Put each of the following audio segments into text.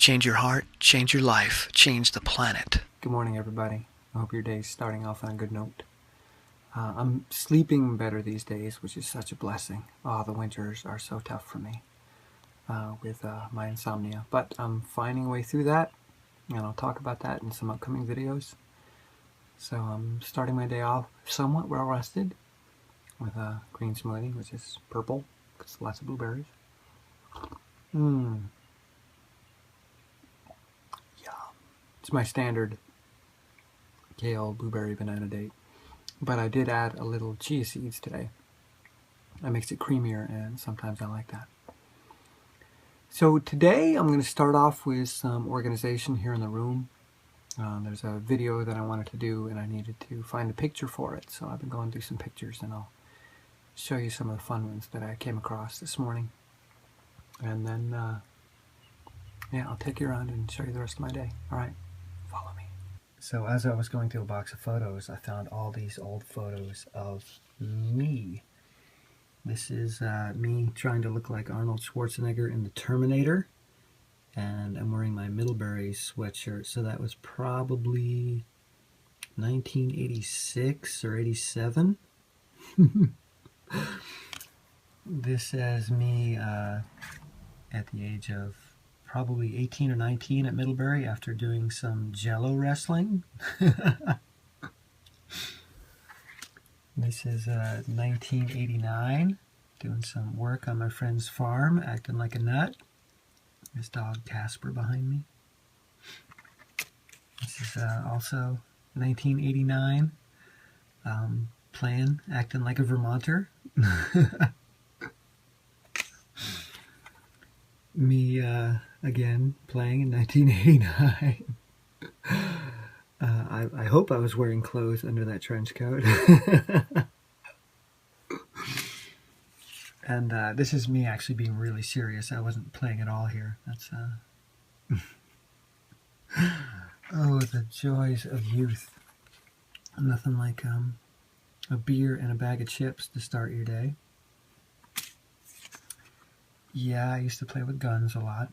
Change your heart, change your life, change the planet. Good morning, everybody. I hope your day's starting off on a good note. I'm sleeping better these days, which is such a blessing. The winters are so tough for me with my insomnia. But I'm finding a way through that, and I'll talk about that in some upcoming videos. So I'm starting my day off somewhat well rested with a green smoothie, which is purple, because lots of blueberries. Yeah. It's my standard kale, blueberry, banana date. But I did add a little chia seeds today. That makes it creamier, and sometimes I like that. So today I'm going to start off with some organization here in the room. There's a video that I wanted to do, and I needed to find a picture for it. So I've been going through some pictures, and I'll show you some of the fun ones that I came across this morning. And then, yeah, I'll take you around and show you the rest of my day. All right, follow me. So as I was going through a box of photos, I found all these old photos of me. This is me trying to look like Arnold Schwarzenegger in The Terminator. And I'm wearing my Middlebury sweatshirt, so that was probably 1986 or 87. This is me at the age of probably 18 or 19 at Middlebury after doing some Jello wrestling. This is 1989, doing some work on my friend's farm, acting like a nut. This dog Casper behind me. This is also 1989, acting like a Vermonter. Me, again, playing in 1989. I hope I was wearing clothes under that trench coat. And this is me actually being really serious. I wasn't playing at all here. That's, oh, the joys of youth. Nothing like a beer and a bag of chips to start your day. Yeah, I used to play with guns a lot.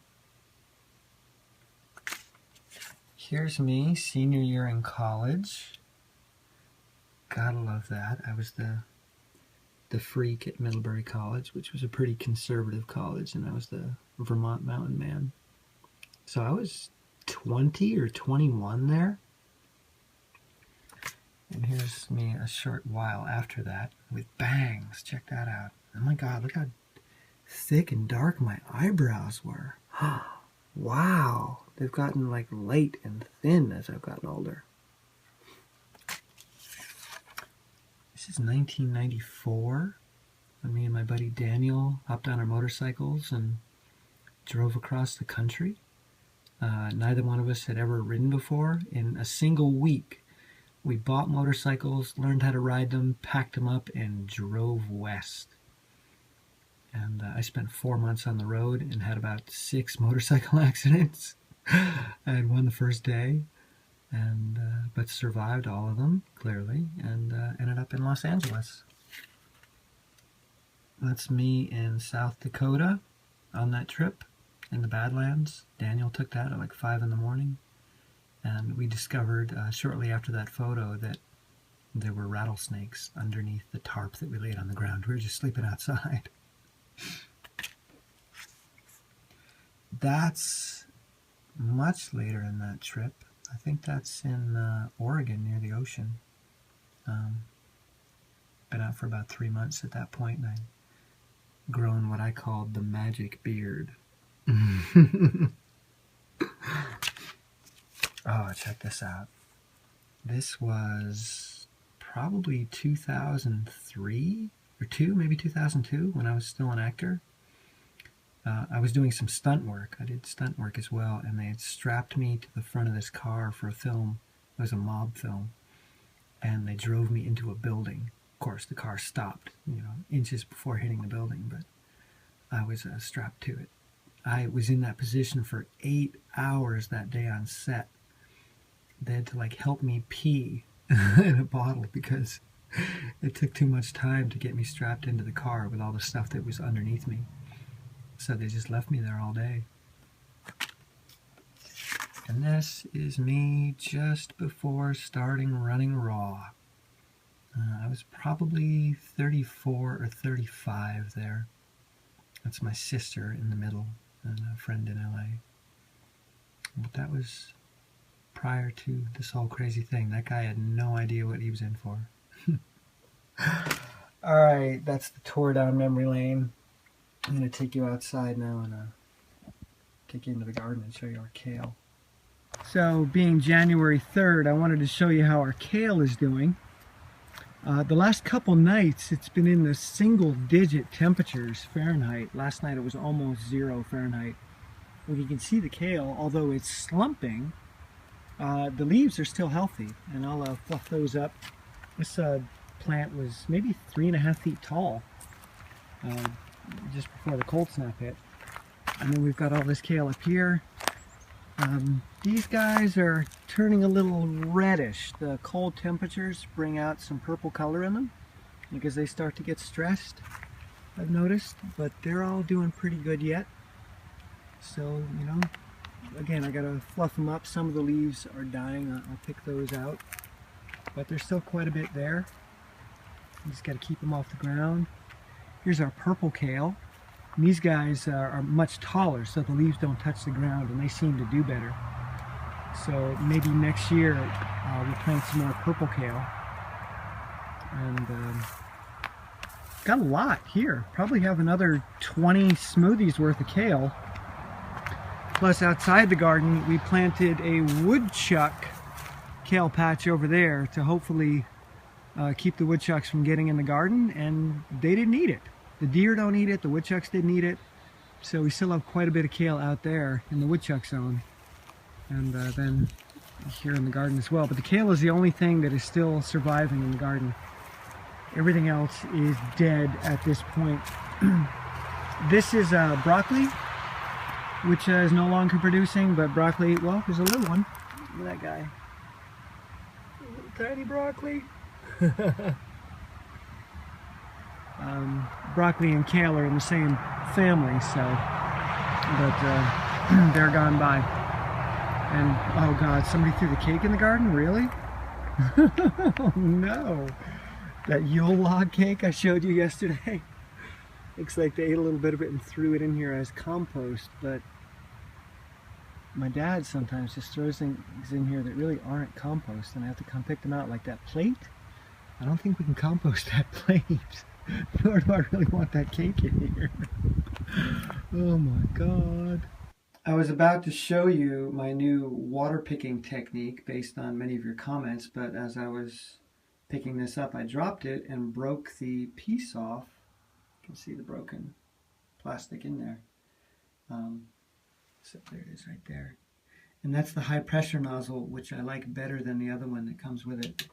Here's me, senior year in college. Gotta love that. I was the freak at Middlebury College, which was a pretty conservative college, and I was the Vermont mountain man. So I was 20 or 21 there. And here's me a short while after that with bangs. Check that out. Oh my God, look how thick and dark my eyebrows were. Wow, they've gotten like light and thin as I've gotten older. This is 1994. Me and my buddy Daniel hopped on our motorcycles and drove across the country. Neither one of us had ever ridden before. In a single week, we bought motorcycles, learned how to ride them, packed them up, and drove west. And I spent 4 months on the road and had about 6 motorcycle accidents. I had one the first day, and but survived all of them, clearly, and ended up in Los Angeles. That's me in South Dakota on that trip in the Badlands. Daniel took that at like 5 in the morning, and we discovered shortly after that photo that there were rattlesnakes underneath the tarp that we laid on the ground. We were just sleeping outside. That's much later in that trip. I think that's in Oregon near the ocean. Been out for about 3 months at that point, and I'd grown what I called the magic beard. Oh, check this out. This was probably 2003 or 2, maybe 2002, when I was still an actor. I was doing some stunt work. I did stunt work as well, and they had strapped me to the front of this car for a film. It was a mob film, and they drove me into a building. Of course, the car stopped, inches before hitting the building, but I was strapped to it. I was in that position for 8 hours that day on set. They had to help me pee in a bottle because it took too much time to get me strapped into the car with all the stuff that was underneath me. So they just left me there all day. And this is me just before starting running raw. I was probably 34 or 35 there. That's my sister in the middle and a friend in LA. But that was prior to this whole crazy thing. That guy had no idea what he was in for. Alright, that's the tour down memory lane. I'm going to take you outside now and take you into the garden and show you our kale. So, being January 3rd, I wanted to show you how our kale is doing. The last couple nights, it's been in the single-digit temperatures Fahrenheit. Last night it was almost 0 Fahrenheit. Well, you can see the kale, although it's slumping, the leaves are still healthy, and I'll fluff those up. This plant was maybe 3.5 feet tall just before the cold snap hit. And then we've got all this kale up here. These guys are turning a little reddish. The cold temperatures bring out some purple color in them because they start to get stressed, I've noticed, but they're all doing pretty good yet. So, you know, again, I gotta fluff them up. Some of the leaves are dying. I'll pick those out, but there's still quite a bit there. You just gotta keep them off the ground. Here's our purple kale. And these guys are much taller, so the leaves don't touch the ground, and they seem to do better. So maybe next year we'll plant some more purple kale. And got a lot here. Probably have another 20 smoothies worth of kale. Plus outside the garden we planted a woodchuck kale patch over there to hopefully keep the woodchucks from getting in the garden, and they didn't eat it. The deer don't eat it, the woodchucks didn't eat it, so we still have quite a bit of kale out there in the woodchuck zone, and then here in the garden as well. But the kale is the only thing that is still surviving in the garden. Everything else is dead at this point. This is broccoli, which is no longer producing, but broccoli, well, there's a little one. Look at that guy. Little tiny broccoli. Broccoli and kale are in the same family, so, but they're gone by. And oh god, somebody threw the cake in the garden? Really? Oh no! That Yule log cake I showed you yesterday. Looks like they ate a little bit of it and threw it in here as compost, but my dad sometimes just throws things in here that really aren't compost, and I have to come pick them out, like that plate. I don't think we can compost that plate. Nor do I really want that cake in here. Oh my god. I was about to show you my new water picking technique based on many of your comments, but as I was picking this up, I dropped it and broke the piece off. You can see the broken plastic in there. So there it is right there. And that's the high pressure nozzle, which I like better than the other one that comes with it.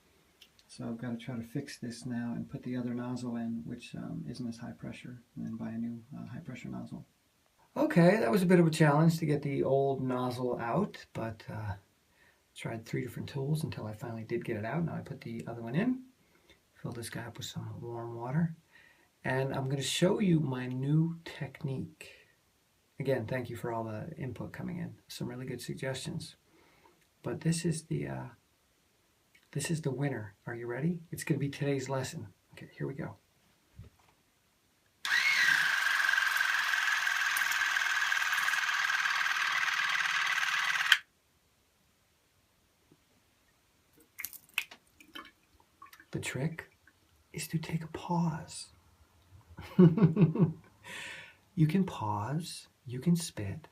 So I've got to try to fix this now and put the other nozzle in, which isn't as high pressure, and then buy a new high pressure nozzle. Okay, that was a bit of a challenge to get the old nozzle out, but tried 3 different tools until I finally did get it out. Now I put the other one in, fill this guy up with some warm water, and I'm going to show you my new technique. Again, thank you for all the input coming in. Some really good suggestions. But this is the winner. Are you ready? It's going to be today's lesson. Okay, here we go. The trick is to take a pause. You can pause, you can spit,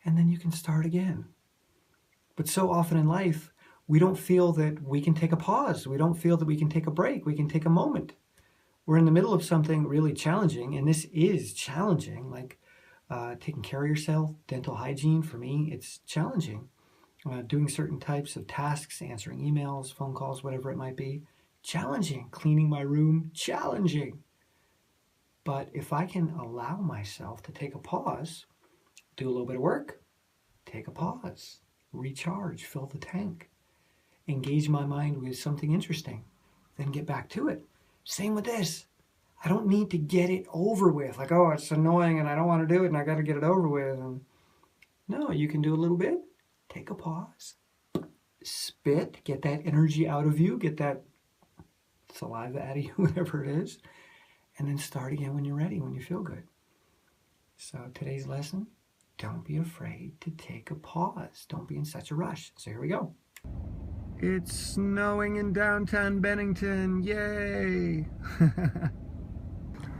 and then you can start again. But so often in life, we don't feel that we can take a pause. We don't feel that we can take a break. We can take a moment. We're in the middle of something really challenging, and this is challenging, like taking care of yourself, dental hygiene. For me, it's challenging. Doing certain types of tasks, answering emails, phone calls, whatever it might be, challenging. Cleaning my room, challenging. But if I can allow myself to take a pause, do a little bit of work, take a pause, recharge, fill the tank, engage my mind with something interesting, then get back to it. Same with this. I don't need to get it over with. Like, oh, it's annoying and I don't want to do it and I got to get it over with. And no, you can do a little bit, take a pause, spit, get that energy out of you, get that saliva out of you, whatever it is, and then start again when you're ready, when you feel good. So today's lesson, don't be afraid to take a pause. Don't be in such a rush. So here we go. It's snowing in downtown Bennington. Yay!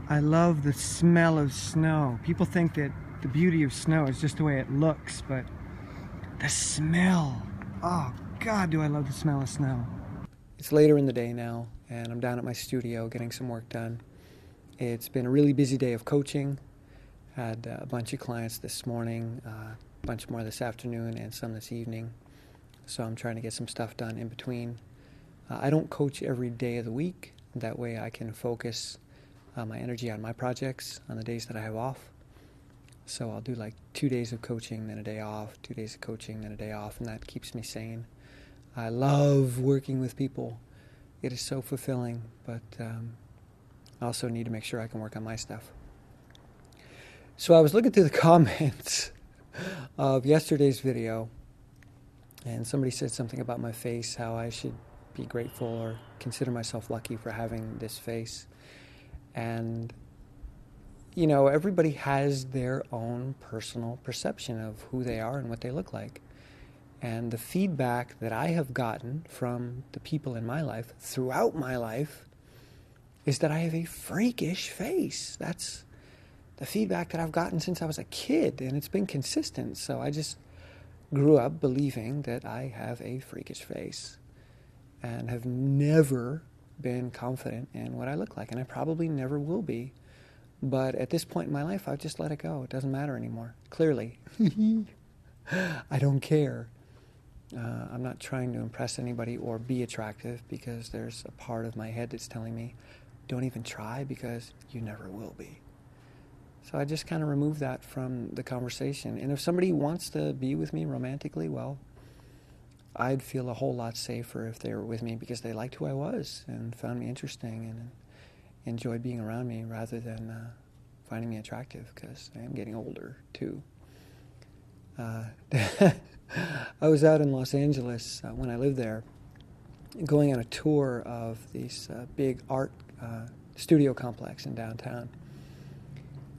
I love the smell of snow. People think that the beauty of snow is just the way it looks, but the smell. Oh, God, do I love the smell of snow. It's later in the day now, and I'm down at my studio getting some work done. It's been a really busy day of coaching. Had a bunch of clients this morning, a bunch more this afternoon, and some this evening. So I'm trying to get some stuff done in between. I don't coach every day of the week. That way I can focus my energy on my projects on the days that I have off. So I'll do like 2 days of coaching, then a day off, 2 days of coaching, then a day off, and that keeps me sane. I love working with people. It is so fulfilling, but I also need to make sure I can work on my stuff. So I was looking through the comments of yesterday's video, and somebody said something about my face, how I should be grateful or consider myself lucky for having this face. And, you know, everybody has their own personal perception of who they are and what they look like. And the feedback that I have gotten from the people in my life, throughout my life, is that I have a freakish face. That's the feedback that I've gotten since I was a kid, and it's been consistent. So I just grew up believing that I have a freakish face and have never been confident in what I look like, and I probably never will be. But at this point in my life, I've just let it go. It doesn't matter anymore, clearly. I don't care. I'm not trying to impress anybody or be attractive, because there's a part of my head that's telling me, don't even try, because you never will be. So I just kind of remove that from the conversation. And if somebody wants to be with me romantically, well, I'd feel a whole lot safer if they were with me because they liked who I was and found me interesting and enjoyed being around me, rather than finding me attractive, because I am getting older too. I was out in Los Angeles when I lived there, going on a tour of this big art studio complex in downtown.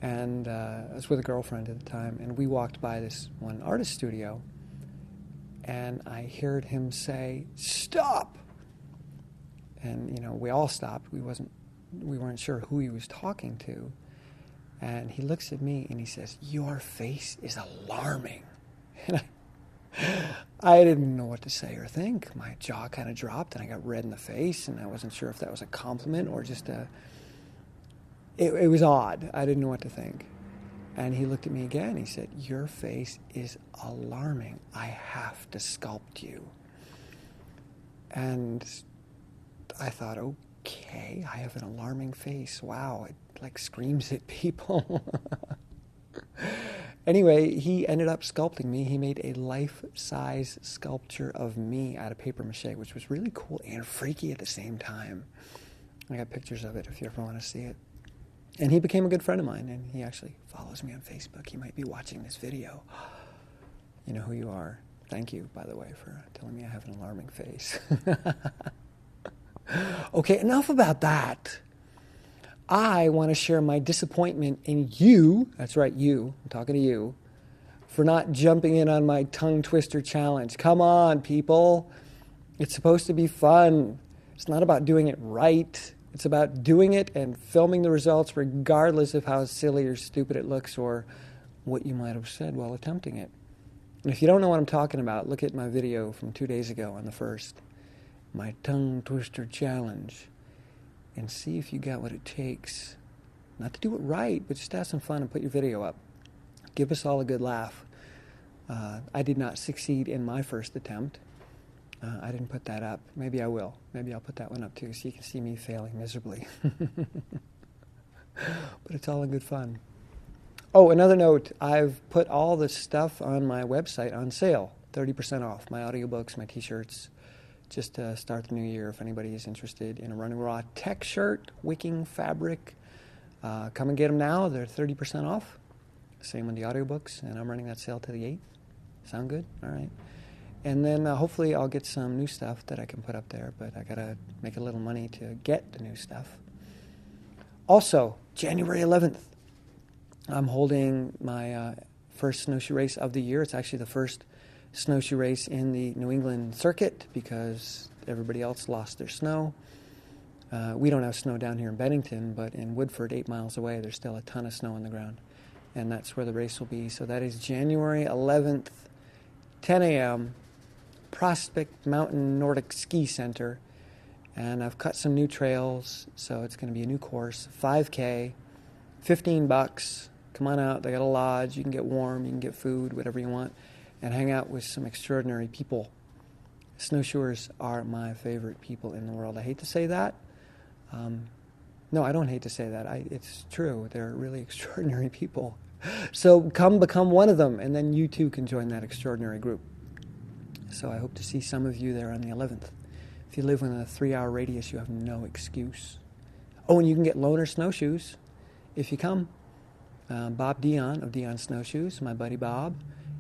And I was with a girlfriend at the time, and we walked by this one artist studio, and I heard him say, "Stop!" And, you know, we all stopped. We weren't sure who he was talking to. And he looks at me and he says, "Your face is alarming." And I didn't know what to say or think. My jaw kind of dropped, and I got red in the face, and I wasn't sure if that was a compliment or just It was odd. I didn't know what to think. And he looked at me again. He said, "Your face is alarming. I have to sculpt you." And I thought, okay, I have an alarming face. Wow, it like screams at people. Anyway, he ended up sculpting me. He made a life-size sculpture of me out of paper mache, which was really cool and freaky at the same time. I got pictures of it if you ever want to see it. And he became a good friend of mine, and he actually follows me on Facebook. He might be watching this video. You know who you are. Thank you, by the way, for telling me I have an alarming face. Okay, enough about that. I want to share my disappointment in you, that's right, you, I'm talking to you, for not jumping in on my tongue twister challenge. Come on, people. It's supposed to be fun. It's not about doing it right. It's about doing it and filming the results regardless of how silly or stupid it looks or what you might have said while attempting it. And if you don't know what I'm talking about, look at my video from 2 days ago on the 1st, my tongue twister challenge, and see if you got what it takes. Not to do it right, but just to have some fun and put your video up. Give us all a good laugh. I did not succeed in my first attempt. I didn't put that up. Maybe I will. Maybe I'll put that one up too, so you can see me failing miserably. But it's all in good fun. Oh, another note. I've put all the stuff on my website on sale. 30% off. My audiobooks, my t-shirts. Just to start the new year, if anybody is interested in a Running Raw tech shirt, wicking fabric, come and get them now. They're 30% off. Same on the audiobooks, and I'm running that sale to the 8th. Sound good? All right. And then hopefully I'll get some new stuff that I can put up there, but I got to make a little money to get the new stuff. Also, January 11th, I'm holding my first snowshoe race of the year. It's actually the first snowshoe race in the New England circuit because everybody else lost their snow. We don't have snow down here in Bennington, but in Woodford, 8 miles away, there's still a ton of snow on the ground. And that's where the race will be. So that is January 11th, 10 a.m., Prospect Mountain Nordic Ski Center. And I've cut some new trails, so it's going to be a new course. 5K, $15. Come on out. They got a lodge. You can get warm. You can get food, whatever you want, and hang out with some extraordinary people. Snowshoers are my favorite people in the world. I hate to say that. No, I don't hate to say that. It's true. They're really extraordinary people. So come become one of them, and then you too can join that extraordinary group. So I hope to see some of you there on the 11th. If you live within a 3-hour radius, you have no excuse. Oh, and you can get loaner snowshoes if you come. Bob Dion of Dion Snowshoes, my buddy Bob,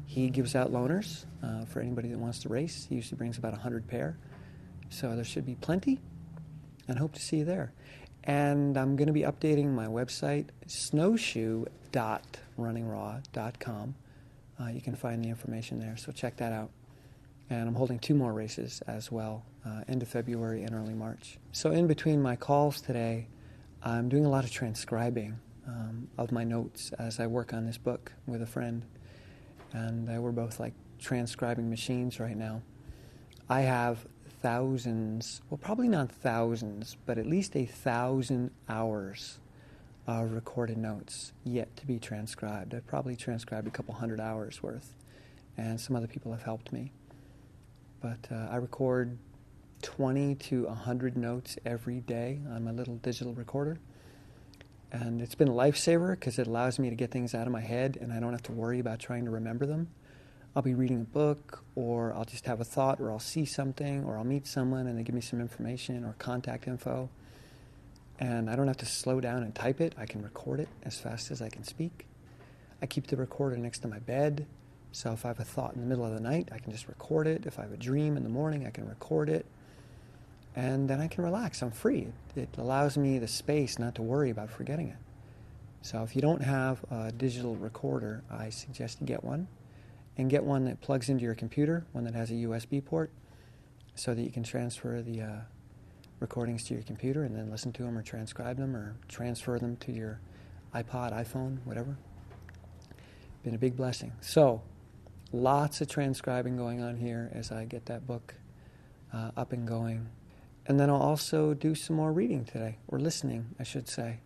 he gives out loaners for anybody that wants to race. He usually brings about 100 pair. So there should be plenty, and hope to see you there. And I'm going to be updating my website, snowshoe.runningraw.com. You can find the information there, so check that out. And I'm holding 2 more races as well, end of February and early March. So in between my calls today, I'm doing a lot of transcribing of my notes as I work on this book with a friend. And we're both like transcribing machines right now. I have thousands, well, probably not thousands, but at least 1,000 hours of recorded notes yet to be transcribed. I've probably transcribed a couple 100 hours worth, and some other people have helped me. But I record 20 to 100 notes every day on my little digital recorder. And it's been a lifesaver because it allows me to get things out of my head and I don't have to worry about trying to remember them. I'll be reading a book, or I'll just have a thought, or I'll see something, or I'll meet someone and they give me some information or contact info. And I don't have to slow down and type it. I can record it as fast as I can speak. I keep the recorder next to my bed. So if I have a thought in the middle of the night, I can just record it. If I have a dream in the morning, I can record it. And then I can relax. I'm free. It allows me the space not to worry about forgetting it. So if you don't have a digital recorder, I suggest you get one. And get one that plugs into your computer, one that has a USB port, so that you can transfer the recordings to your computer and then listen to them or transcribe them or transfer them to your iPod, iPhone, whatever. Been a big blessing. So, lots of transcribing going on here as I get that book up and going. And then I'll also do some more reading today, or listening, I should say.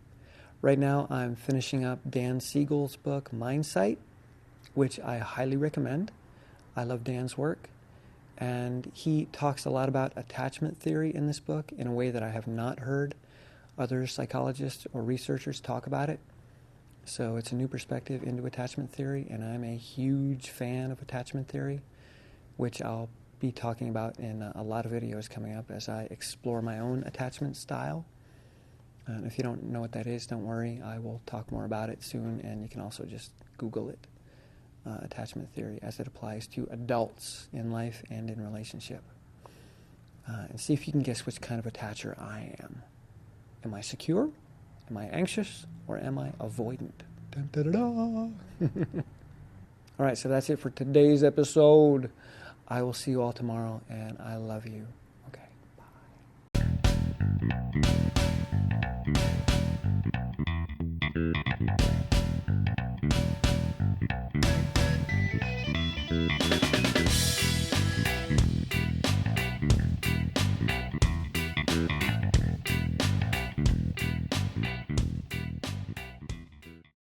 Right now I'm finishing up Dan Siegel's book, Mindsight, which I highly recommend. I love Dan's work. And he talks a lot about attachment theory in this book in a way that I have not heard other psychologists or researchers talk about it. So it's a new perspective into attachment theory, and I'm a huge fan of attachment theory, which I'll be talking about in a lot of videos coming up as I explore my own attachment style. And if you don't know what that is, don't worry. I will talk more about it soon, and you can also just Google it. Attachment theory as it applies to adults in life and in relationship. And see if you can guess which kind of attacher I am. Am I secure? Am I anxious? Or am I avoidant? Dun, da, da, da. All right, so that's it for today's episode. I will see you all tomorrow, and I love you. Okay, bye.